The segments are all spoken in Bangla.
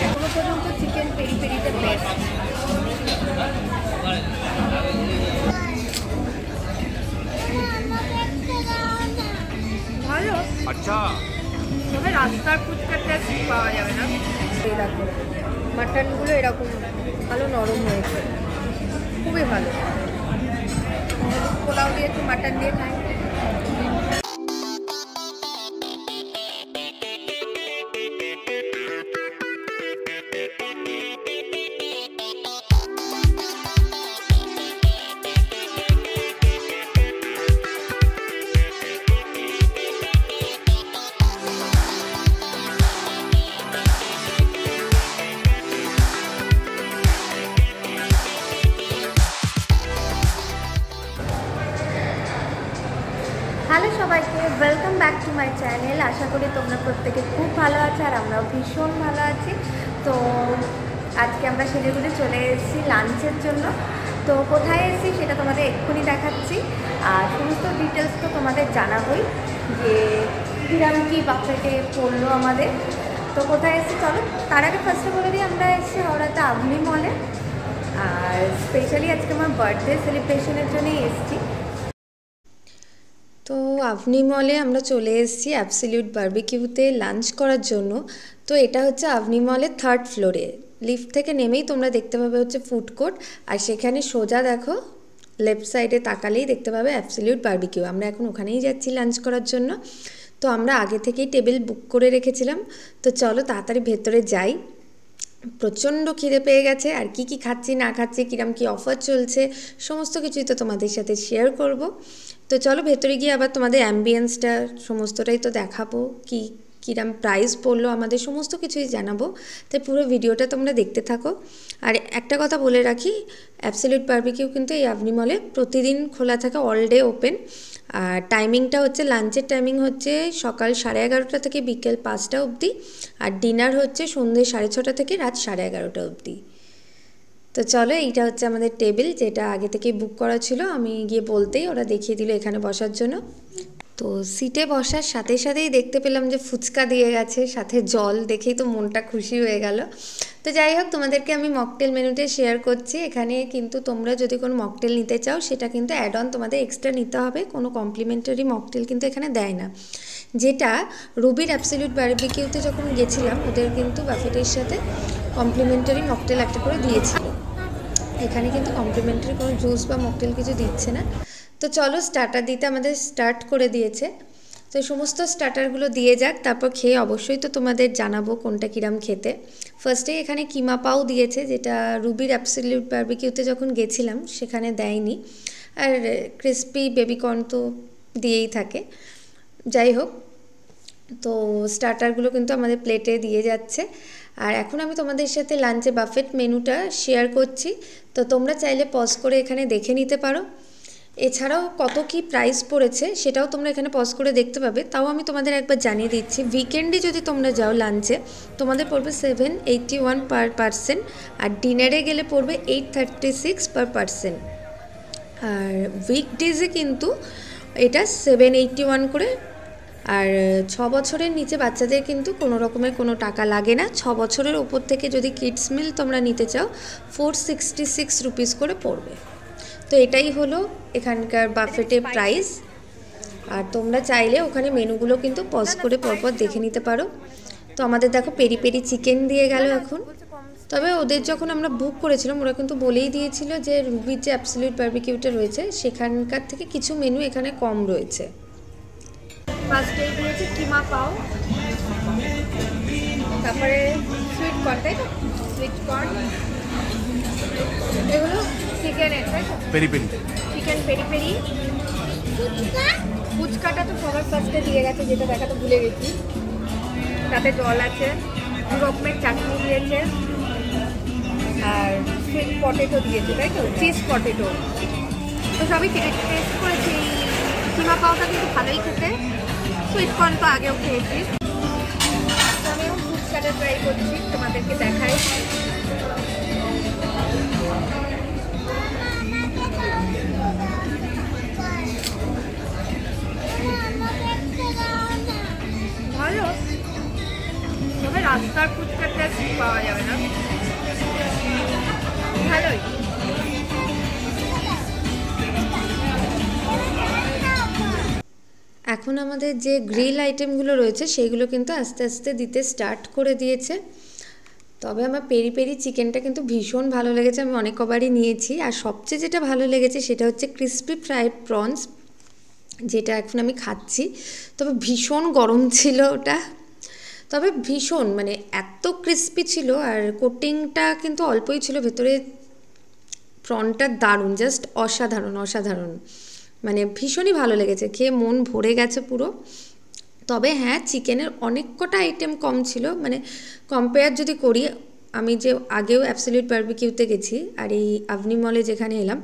এখনো পর্যন্ত চিকেন পেরি পেরিতে বেস্ট। ভালো, আচ্ছা, তবে রাস্তার ফুচকার টেস্ট পাওয়া যাবে না। এই দেখো মাটনগুলো এরকম ভালো নরম হয়েছে, খুবই ভালো। পোলাও দিয়ে একটু মাটন দিয়ে খাই। হ্যালো সবাইকে, welcome back to my channel. আশা করি তোমরা প্রত্যেকে খুব ভালো আছো আর আমরাও ভীষণ ভালো আছি। তো আজকে আমরা শিলিগুড়ি চলে এসেছি লাঞ্চের জন্য। তো কোথায় এসেছি সেটা তোমাদের এক্ষুনি দেখাচ্ছি, আর সমস্ত ডিটেলস তো তোমাদের জানাবোই যে কিরাম কি বাফেটে পড়লো আমাদের। তো কোথায় এসেছি চলো তার আগে ফার্স্টে বলে দিই, আমরা এসেছি হাওড়াতে আভনি মলে, আর স্পেশালি আজকে আমার বার্থডে সেলিব্রেশনের জন্যই এসেছি। তো আভনি মলে আমরা চলে এসেছি অ্যাবসলিউট বারবিকিউতে লাঞ্চ করার জন্য। তো এটা হচ্ছে আভনি মলের 3rd ফ্লোরে। লিফট থেকে নেমেই তোমরা দেখতে পাবে হচ্ছে ফুড কোর্ট, আর সেখানে সোজা দেখো লেফট সাইডে তাকালেই দেখতে পাবে অ্যাবসলিউট বারবিকিউ। আমরা এখন ওখানেই যাচ্ছি লাঞ্চ করার জন্য। তো আমরা আগে থেকেই টেবিল বুক করে রেখেছিলাম। তো চলো তাড়াতাড়ি ভেতরে যাই, প্রচণ্ড খিদে পেয়ে গেছে। আর কি কি খাচ্ছি না খাচ্ছি, কিরম কি অফার চলছে, সমস্ত কিছুই তো তোমাদের সাথে শেয়ার করব। তো চলো ভেতরে গিয়ে আবার তোমাদের অ্যাম্বিয়েন্সটা সমস্তটাই তো দেখাবো, কিরম প্রাইস পড়লো আমাদের, সমস্ত কিছুই জানাবো। তাই পুরো ভিডিওটা তোমরা দেখতে থাকো। আর একটা কথা বলে রাখি, অ্যাবসলিউট বারবিকিউ কিন্তু এই আভনি মলে প্রতিদিন খোলা থাকে, অল ডে ওপেন। আর টাইমিংটা হচ্ছে, লাঞ্চের টাইমিং হচ্ছে সকাল 11:30 থেকে বিকেল 5টা অবধি, আর ডিনার হচ্ছে সন্ধ্যে 6:30 থেকে রাত 11:30 অবধি। তো চলো এইটা হচ্ছে আমাদের টেবিল, যেটা আগে থেকেই বুক করা ছিল। আমি গিয়ে বলতেই ওরা দেখিয়ে দিল এখানে বসার জন্য। তো সিটে বসার সাথে সাথেই দেখতে পেলাম যে ফুচকা দিয়ে গেছে, সাথে জল, দেখেই তো মনটা খুশি হয়ে গেল। তো যাই হোক, তোমাদেরকে আমি মকটেল মেনুতে শেয়ার করছি। এখানে কিন্তু তোমরা যদি কোনো মকটেল নিতে চাও সেটা কিন্তু অ্যাড অন তোমাদের এক্সট্রা নিতে হবে, কোনো কমপ্লিমেন্টারি মকটেল কিন্তু এখানে দেয় না। যেটা রুবির অ্যাবসলিউট বারবিকিউতে যখন গেছিলাম, ওদের কিন্তু বাফেটের সাথে কমপ্লিমেন্টারি মকটেল একটা করে দিয়েছিল। এখানে কিন্তু কমপ্লিমেন্টারি কোনো জুস বা মকটেল কিছু দিচ্ছে না। তো চলো স্টার্টার দিতে আমাদের স্টার্ট করে দিয়েছে। তো সমস্ত স্টার্টারগুলো দিয়ে যাক, তারপর খেয়ে অবশ্যই তো তোমাদের জানাবো কোনটা কিরাম খেতে। ফার্স্টেই এখানে কিমা পাও দিয়েছে, যেটা রুবির অ্যাবসলিউট বারবিকিউতে যখন গেছিলাম সেখানে দেয়নি। আর ক্রিসপি বেবিকর্ন তো দিয়েই থাকে। যাই হোক, তো স্টার্টারগুলো কিন্তু আমাদের প্লেটে দিয়ে যাচ্ছে। আর এখন আমি তোমাদের সাথে লাঞ্চে বাফেট মেনুটা শেয়ার করছি। তো তোমরা চাইলে পজ করে এখানে দেখে নিতে পারো। এছাড়াও কত কি প্রাইস পড়েছে সেটাও তোমরা এখানে পজ করে দেখতে পাবে। তাও আমি তোমাদের একবার জানিয়ে দিচ্ছি, উইকেন্ডে যদি তোমরা যাও লাঞ্চে তোমাদের পড়বে 781 পার পারসন, আর ডিনারে গেলে পড়বে 836 পার পারসন। আর উইকডেজে কিন্তু এটা 781 করে। আর 6 বছরের নিচে বাচ্চাদের কিন্তু কোনো রকমের কোনো টাকা লাগে না। 6 বছরের ওপর থেকে যদি কিডস মিল তোমরা নিতে চাও 466 রুপিস করে পড়বে। তো এটাই হলো এখানকার বাফেটের প্রাইস। আর তোমরা চাইলে ওখানে মেনুগুলো কিন্তু পজ করে পরপর দেখে নিতে পারো। তো আমাদের দেখো পেরি পেরি চিকেন দিয়ে গেল এখন। তবে ওদের যখন আমরা বুক করেছিলাম ওরা কিন্তু বলেই দিয়েছিল যে রুবির যে অ্যাবসলিউট বারবিকিউটা রয়েছে সেখানকার থেকে কিছু মেনু এখানে কম রয়েছে। ফার্স্টে দিয়েছে কিমা পাও, তারপরে সুইট কর্ন, তাই তো সুইট কর্ন, এগুলো চিকেনের, তাই তো peri peri chicken peri peri. ফুচকাটা তো সবার ফার্স্টে দিয়ে গেছে, যেটা দেখাতে ভুলে গেছি। তাতে জল আছে, দু রকমের চাটনি দিয়েছে, আর সুইট পটেটো দিয়েছে, তাই তো চিজ পটেটো। তো সবই টেস্ট করেছি। কিমা পাওটা কিন্তু ভালোই খেতে, সুইট কর্ন তো আগেও খেয়েছি। তো আমি এখন ফুচকাটা ট্রাই করছি, তোমাদেরকে দেখাই। রাস্তার ফুচকার টেস্ট পাওয়া যাবে না, ভালোই। এখন আমাদের যে গ্রিল আইটেমগুলো রয়েছে সেইগুলো কিন্তু আস্তে আস্তে দিতে স্টার্ট করে দিয়েছে। তবে আমার পেরি পেরি চিকেনটা কিন্তু ভীষণ ভালো লেগেছে, আমি অনেক কবারই নিয়েছি। আর সবচেয়ে যেটা ভালো লেগেছে সেটা হচ্ছে ক্রিসপি ফ্রাইড প্রনস, যেটা এখন আমি খাচ্ছি। তবে ভীষণ গরম ছিল ওটা, তবে ভীষণ মানে এত ক্রিসপি ছিল, আর কোটিংটা কিন্তু অল্পই ছিল ভেতরে। প্রনটা দারুণ, জাস্ট অসাধারণ অসাধারণ, মানে ভীষণই ভালো লেগেছে, খেয়ে মন ভরে গেছে পুরো। তবে হ্যাঁ, চিকেনের অনেক কটা আইটেম কম ছিল, মানে কম্পেয়ার যদি করি, আমি যে আগেও অ্যাবসলিউট বারবিকিউতে গেছি আর এই আভনি মলে যেখানে এলাম,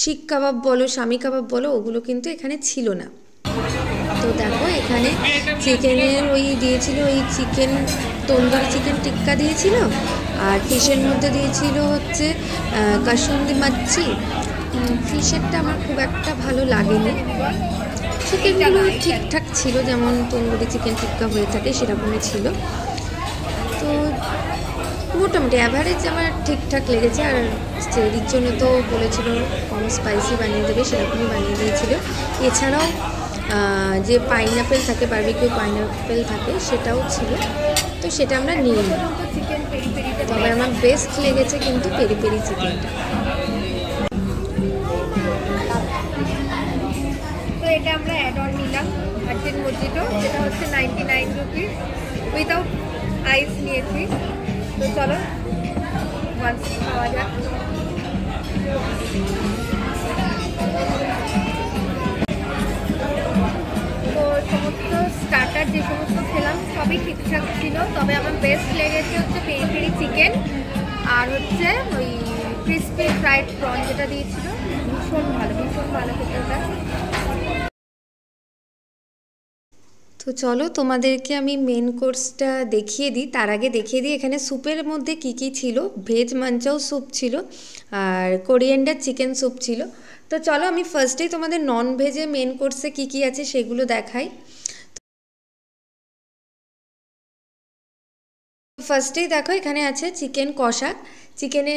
শিক কাবাব বলো স্বামী কাবাব বলো, ওগুলো কিন্তু এখানে ছিল না। তো দেখো এখানে চিকেনের ওই দিয়েছিল, ওই চিকেন তন্দুরি চিকেন টিক্কা দিয়েছিল, আর ফিশের মধ্যে দিয়েছিল হচ্ছে কাসুন্দি মাচ্ছি। ফিশেরটা আমার খুব একটা ভালো লাগেনি, চিকেনগুলো ঠিকঠাক ছিল, যেমন তন্দুরি চিকেন টিক্কা হয়ে থাকে সেরকমই ছিল। তো মোটামুটি অ্যাভারেজ আমার ঠিকঠাক লেগেছে। আর চেরির জন্য তো বলেছিল কম স্পাইসি বানিয়ে দেবে, সেরকমই বানিয়ে দিয়েছিল। এছাড়াও যে পাইনঅ্যাপেল থাকে, বারবিকিউ পাইনঅ্যাপেল থাকে, সেটাও ছিল, তো সেটা আমরা নিয়ে নিই। তবে আমার বেস্ট লেগেছে কিন্তু পেরি পেরি চিকেনটা। তো এটা আমরা অ্যাড অন নিলাম ভার্জিন মজিটো, যেটা হচ্ছে 99 রুপিস, উইদাউট আইস নিয়েছি। তো চলো ওয়ান্স খাওয়া যাক। তো সমস্ত স্টার্টার যে সমস্ত খেলাম সবই ঠিকঠাক ছিল, তবে আমার বেস্ট লেগেছে হচ্ছে পেরি পেরি চিকেন আর হচ্ছে ওই ক্রিসপি ফ্রাইড প্রন যেটা দিয়েছিল, ভীষণ ভালো খেতে ওটা। তো চলো তোমাদেরকে আমি মেন কোর্সটা দেখিয়ে দিই। তার আগে দেখিয়ে দিই এখানে স্যুপের মধ্যে কি কি ছিল। ভেজ মাঞ্চাও স্যুপ ছিল, আর কোরিয়েন্ডার চিকেন স্যুপ ছিল। তো চলো আমি ফার্স্টেই তোমাদের নন ভেজে মেন কোর্সে কি কি আছে সেগুলো দেখাই। ফার্স্টেই দেখো এখানে আছে চিকেন কষা, চিকেনে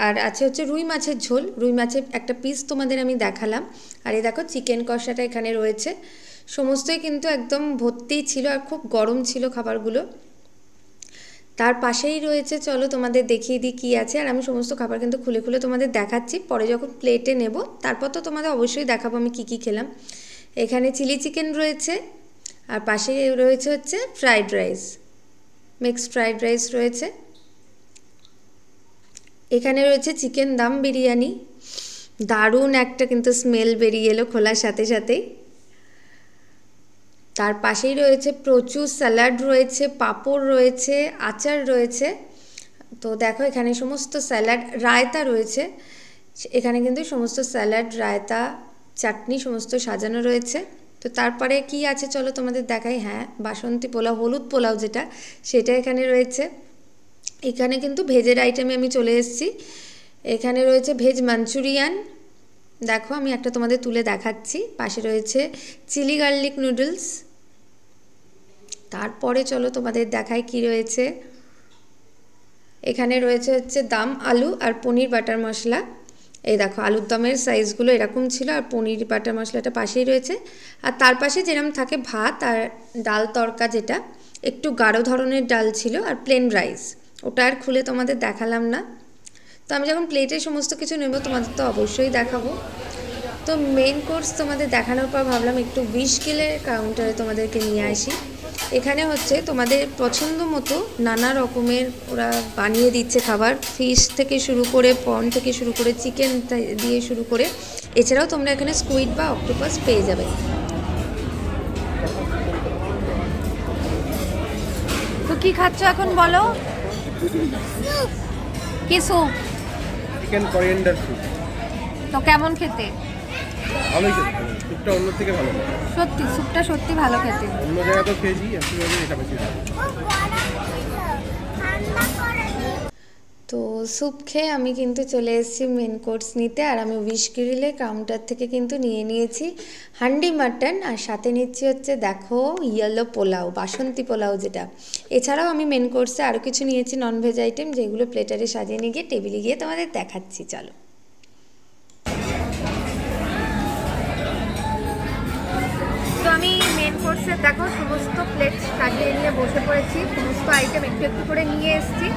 আর আছে হচ্ছে রুই মাছের ঝোল, রুই মাছের একটা পিস তোমাদের আমি দেখালাম। আর এই দেখো চিকেন কষাটা এখানে রয়েছে, সমস্তই কিন্তু একদম ভর্তিই ছিল, আর খুব গরম ছিল খাবারগুলো। তার পাশেই রয়েছে, চলো তোমাদের দেখিয়ে দিই কী আছে। আর আমি সমস্ত খাবার কিন্তু খুলে খুলে তোমাদের দেখাচ্ছি, পরে যখন প্লেটে নেব তারপর তো তোমাদের অবশ্যই দেখাবো আমি কী কী খেলাম। এখানে চিলি চিকেন রয়েছে, আর পাশে রয়েছে হচ্ছে fried rice, mixed fried rice রয়েছে। এখানে রয়েছে চিকেন দম বিরিয়ানি, দারুণ একটা কিন্তু স্মেল বেরিয়ে এলো খোলার সাথে সাথেই। তার পাশেই রয়েছে প্রচুর স্যালাড রয়েছে, পাঁপড় রয়েছে, আচার রয়েছে। তো দেখো এখানে সমস্ত স্যালাড, রায়তা রয়েছে, এখানে কিন্তু সমস্ত স্যালাড, রায়তা, চাটনি সমস্ত সাজানো রয়েছে। তো তারপরে কি আছে চলো তোমাদের দেখাই। হ্যাঁ, বাসন্তী পোলাও, হলুদ পোলাও যেটা, সেটা এখানে রয়েছে। এখানে কিন্তু ভেজের আইটেমে আমি চলে এসেছি। এখানে রয়েছে ভেজ মাঞ্চুরিয়ান, দেখো আমি একটা তোমাদের তুলে দেখাচ্ছি। পাশে রয়েছে চিলি গার্লিক নুডলস। তারপরে চলো তোমাদের দেখাই কি রয়েছে। এখানে রয়েছে হচ্ছে দম আলু আর পনির বাটার মশলা। এই দেখো আলুর দমের সাইজগুলো এরকম ছিল, আর পনির বাটার মশলাটা পাশেই রয়েছে। আর তার পাশে যেরকম থাকে ভাত আর ডাল তড়কা, যেটা একটু গাঢ় ধরনের ডাল ছিল, আর প্লেন রাইস, ওটা আর খুলে তোমাদের দেখালাম না। তো আমি যখন প্লেটে সমস্ত কিছু নেব তোমাদের তো অবশ্যই দেখাবো। তো মেন কোর্স তোমাদের দেখানোর পর ভাবলাম একটু উইশ গিলের কাউন্টারে তোমাদেরকে নিয়ে আসি। এখানে হচ্ছে তোমাদের পছন্দ মতো নানা রকমের ওরা বানিয়ে দিচ্ছে খাবার, ফিশ থেকে শুরু করে, প্রন থেকে শুরু করে, চিকেন দিয়ে শুরু করে, এছাড়াও তোমরা এখানে স্কুইড বা অক্টোপাস পেয়ে যাবে। তো কি খাচ্ছ এখন বলো? কি স্যুপ? Chicken coriander soup. তো কেমন খেতে? ভালোই খেতে, স্যুপটা অন্য থেকে ভালো। সত্যি স্যুপটা সত্যি ভালো খেতে। অন্য জায়গায় তো খেয়েছি, আসলে এটা বেশি ভালো। তো স্যুপ খেয়ে আমি কিন্তু চলে এসেছি মেন কোর্স নিতে, আর আমি উইশ গ্রিলে কাউন্টার থেকে কিন্তু নিয়ে নিয়েছি হান্ডি মাটন, আর সাথে নিচ্ছি হচ্ছে দেখো ইয়েলো পোলাও, বাসন্তী পোলাও যেটা। এছাড়াও আমি মেন কোর্সে আরও কিছু নিয়েছি ননভেজ আইটেম, যেগুলো প্লেটারে সাজিয়ে নিয়ে গিয়ে টেবিলে গিয়ে তোমাদের দেখাচ্ছি, চলো। তো আমি মেন কোর্সে দেখো সমস্ত প্লেট সাজিয়ে নিয়ে বসে পড়েছি, সমস্ত আইটেম একটু একটু করে নিয়ে এসেছি।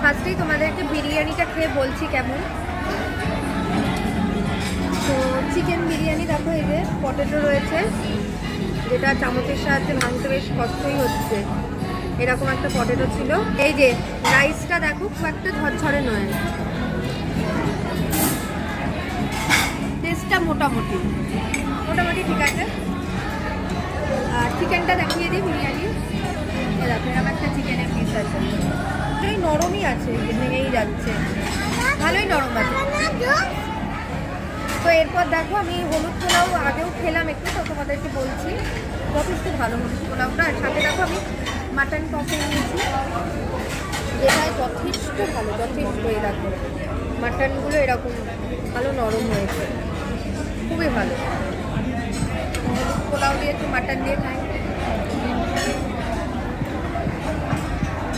ফার্স্টেই তোমাদেরকে বিরিয়ানিটা খেয়ে বলছি কেমন। তো চিকেন বিরিয়ানি দেখো, এই যে পটেটো রয়েছে, যেটা চামচের সাহায্যে ভাঙতে বেশ কষ্টই হচ্ছে, এরকম একটা পটেটো ছিল। এই যে রাইসটা দেখো খুব একটা ঝরঝরে নয়, টেস্টটা মোটামুটি ঠিক আছে। আর চিকেনটা দেখিয়ে দিই বিরিয়ানি, দেখো এরকম একটা চিকেনের পিস আছে, এই নরমই আছে, ভেঙেই যাচ্ছে, ভালোই নরম আছে। তো এরপর দেখো আমি হলুদ পোলাও আগেও খেলাম একটু, তো তোমাদেরকে বলছি যথেষ্ট ভালো হলুদ পোলাওটা। আর সাথে দেখো আমি মাটন কফি নিয়েছি, যেটা যথেষ্ট ভালো, যথেষ্ট। এই দেখো মাটনগুলো এরকম ভালো নরম হয়েছে, খুবই ভালো। হলুদ পোলাও দিয়ে একটু মাটন দিয়ে খাই,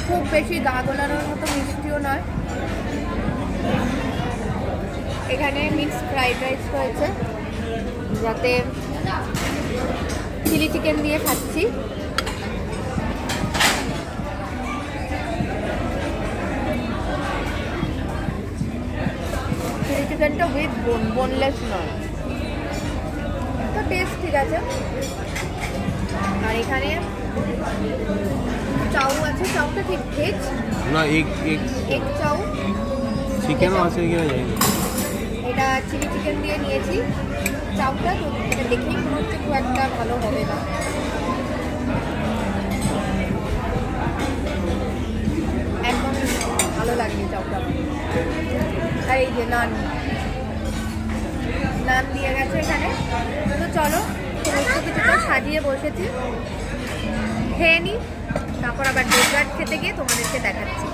খুব বেশি গা গোলানোর মতো মিষ্টিও নয়। এখানে মিক্সড ফ্রাইড রাইস রয়েছে, যাতে চিলি চিকেন দিয়ে খাচ্ছি। চিলি চিকেনটা উইথ বোনলেস নয়, তো টেস্ট ঠিক আছে। আর এখানে চাউ আছে, চাউটা ঠিক ভেজ না, এগ চাউ, চিকেনও আছে কিনা জানি না। এটা চিলি চিকেন দিয়ে নিয়েছি চাউটা, তো এটা দেখেই মনে হচ্ছে খুব একটা ভালো হবে না। একদম ভালো লাগবে চাউটা। আর এই যে নান দিয়ে গেছে এখানে। তো চলো সমস্ত কিছুটা সাজিয়ে বসেছি, খেয়ে নিই, তারপর আবার ডেজার্ট খেতে গিয়ে তোমাদেরকে দেখাচ্ছি।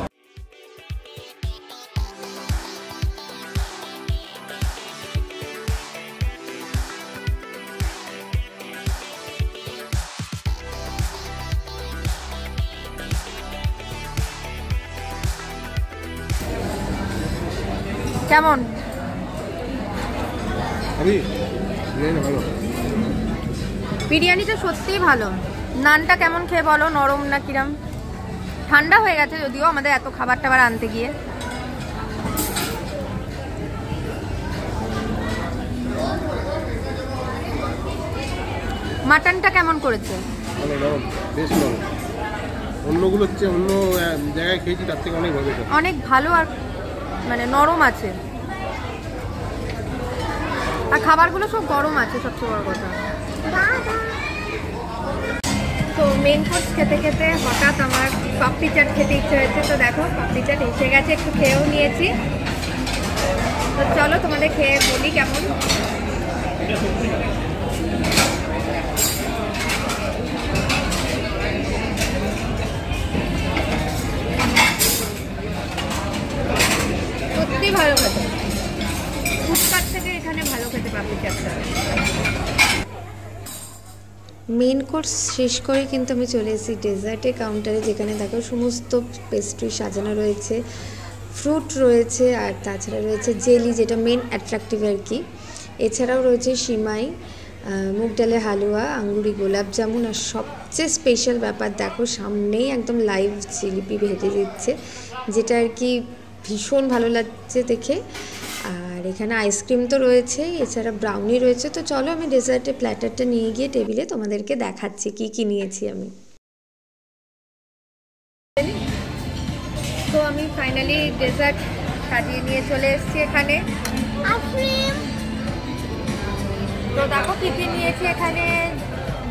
কেমন ভালো? বিরিয়ানিটা সত্যিই ভালো। নানটা কেমন খেয়ে বলো, নরম না কিরম? ঠান্ডা হয়ে গেছে যদিও আমাদের এত খাবার টাবার আনতে গিয়ে। মাটনটা কেমন করেছে? ভালো, নরম, বেশ নরম। অন্যগুলো হচ্ছে অন্য জায়গায় খেয়েছি তার থেকে অনেক ভালো, অনেক ভালো। আর মানে নরম আছে, আর খাবারগুলো সব গরম আছে, সবচেয়ে বড় কথা। তো মেন কোর্স খেতে খেতে হঠাৎ আমার পাপড়ি চাট খেতে ইচ্ছে হয়েছে। তো দেখো পাপড়ি চাট এসে গেছে, একটু খেয়েও নিয়েছি। তো চলো তোমাদের খেয়ে বলি কেমন। সত্যি ভালো খেতে, ফুটপাত থেকে এখানে ভালো খেতে পাপড়ি চাটটা। মেন কোর্স শেষ করে কিন্তু আমি চলে এসেছি ডেজার্টের কাউন্টারে, যেখানে দেখো সমস্ত পেস্ট্রি সাজানো রয়েছে, ফ্রুট রয়েছে, আর তাছাড়া রয়েছে জেলি, যেটা মেন অ্যাট্রাকটিভ আর কি। এছাড়াও রয়েছে সিমাই, মুগ ডালের হালুয়া, আঙ্গুরি গোলাপ জামুন, আর সবচেয়ে স্পেশাল ব্যাপার দেখো সামনেই একদম লাইভ জিলিপি ভেজে দিচ্ছে, যেটা আর কি ভীষণ ভালো লাগছে দেখে। আর এখানে আইসক্রিম তো রয়েছে, এছাড়া ব্রাউনি রয়েছে। তো চলো আমি ডেজার্টের প্ল্যাটারটা নিয়ে গিয়ে টেবিলে তোমাদেরকে দেখাচ্ছি কি কি নিয়েছি আমি। তো আমি ফাইনালি ডেজার্ট সাজিয়ে নিয়ে চলে এসেছি এখানে। তো দেখো কি কি নিয়েছি এখানে।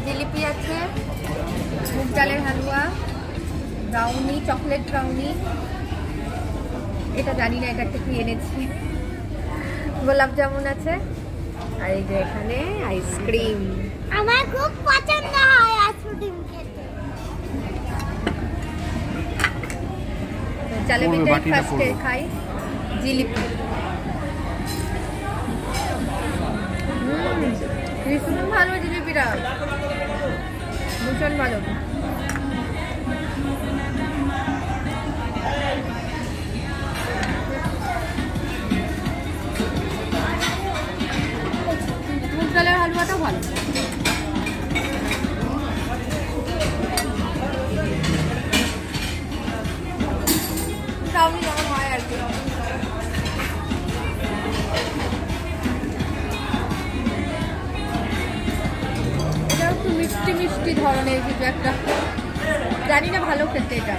জিলিপি আছে, মুগ ডালের হালুয়া, ব্রাউনি, চকলেট ব্রাউনি, এটা জানি না এটা একটা কি এনেছি, গোলাপ জামুন আছে, আর এই যে এখানে আইসক্রিম। আমার খুব পছন্দ হয় আইসক্রিম খেতে। জালেবিটাই ফার্স্টে খাই। জিলিপি ভীষণ ভালো, জিলিপিটা ভীষণ ভালো। মুগ ডালের হালুয়াটাও ভালো। চাউমিন যেমন হয় আর কি। এটা একটু মিষ্টি মিষ্টি ধরনের কিছু একটা, জানি না ভালো খেতে এটা।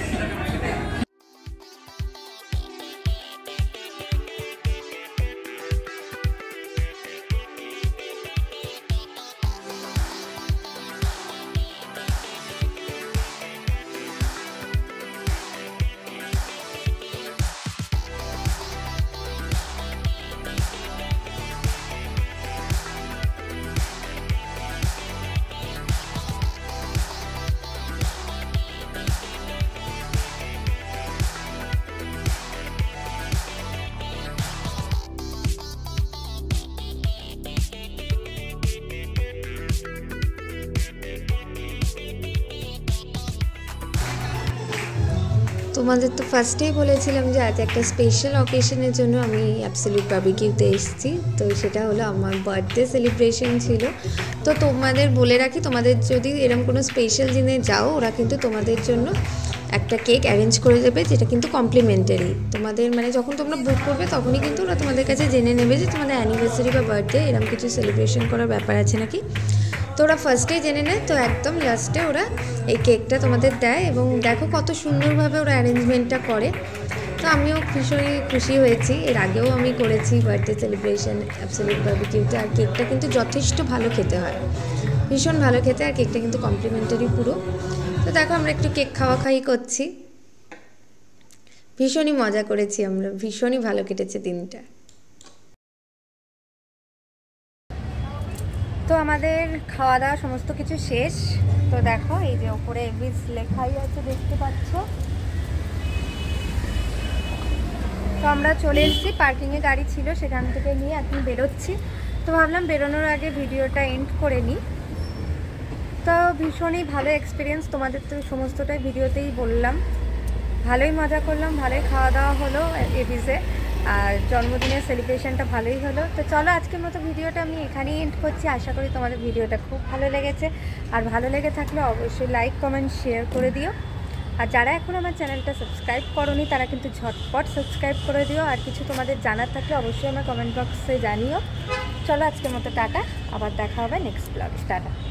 তোমাদের তো ফার্স্টেই বলেছিলাম যে আজ একটা স্পেশাল অকেশনের জন্য আমি অ্যাবসলিউট বারবিকিউতে এসেছি। তো সেটা হলো আমার বার্থডে সেলিব্রেশন ছিল। তো তোমাদের বলে রাখি, তোমাদের যদি এরকম কোনো স্পেশাল দিনে যাও, ওরা কিন্তু তোমাদের জন্য একটা কেক অ্যারেঞ্জ করে দেবে, যেটা কিন্তু কমপ্লিমেন্টারি। তোমাদের মানে যখন তোমরা বুক করবে তখনই কিন্তু ওরা তোমাদের কাছে জেনে নেবে যে তোমাদের অ্যানিভার্সারি বা বার্থডে এরকম কিছু সেলিব্রেশন করার ব্যাপার আছে নাকি। তো ওরা ফার্স্টেই জেনে নেয়, তো একদম লাস্টে ওরা এই কেকটা তোমাদের দেয়। এবং দেখো কত সুন্দরভাবে ওরা অ্যারেঞ্জমেন্টটা করে। তো আমিও ভীষণই খুশি হয়েছি। এর আগেও আমি করেছি বার্থডে সেলিব্রেশন অ্যাবসলিউট বারবিকিউতে, আর কেকটা কিন্তু যথেষ্ট ভালো খেতে হয়, ভীষণ ভালো খেতে। আর কেকটা কিন্তু কমপ্লিমেন্টারি পুরো। তো দেখো আমরা একটু কেক খাওয়াখাই করছি, ভীষণই মজা করেছি আমরা, ভীষণই ভালো কেটেছে দিনটা। তো আমাদের খাওয়া দাওয়া সমস্ত কিছু শেষ। তো দেখো এই যে ওপরে এভিস লেখাই আছে, দেখতে পাচ্ছ। তো আমরা চলে এসেছি, পার্কিংয়ে গাড়ি ছিল, সেখান থেকে নিয়ে এখন বেরোচ্ছি। তো ভাবলাম বেরোনোর আগে ভিডিওটা এন্ড করে নিই। তো ভীষণই ভালো এক্সপিরিয়েন্স, তোমাদের তো সমস্তটাই ভিডিওতেই বললাম। ভালোই মজা করলাম, ভালোই খাওয়া দাওয়া হলো এভিসে, আর জন্মদিনের সেলিব্রেশনটা ভালোই হলো। তো চলো আজকের মতো ভিডিওটা আমি এখানেই এন্ড করছি। আশা করি তোমাদের ভিডিওটা খুব ভালো লেগেছে, আর ভালো লেগে থাকলে অবশ্যই লাইক কমেন্ট শেয়ার করে দিও। আর যারা এখন আমার চ্যানেলটা সাবস্ক্রাইব করোনি তারা কিন্তু ঝটপট সাবস্ক্রাইব করে দিও। আর কিছু তোমাদের জানার থাকলে অবশ্যই আমার কমেন্ট বক্সে জানিও। চলো আজকের মতো টাটা, আবার দেখা হবে নেক্সট ব্লগে। টাটা।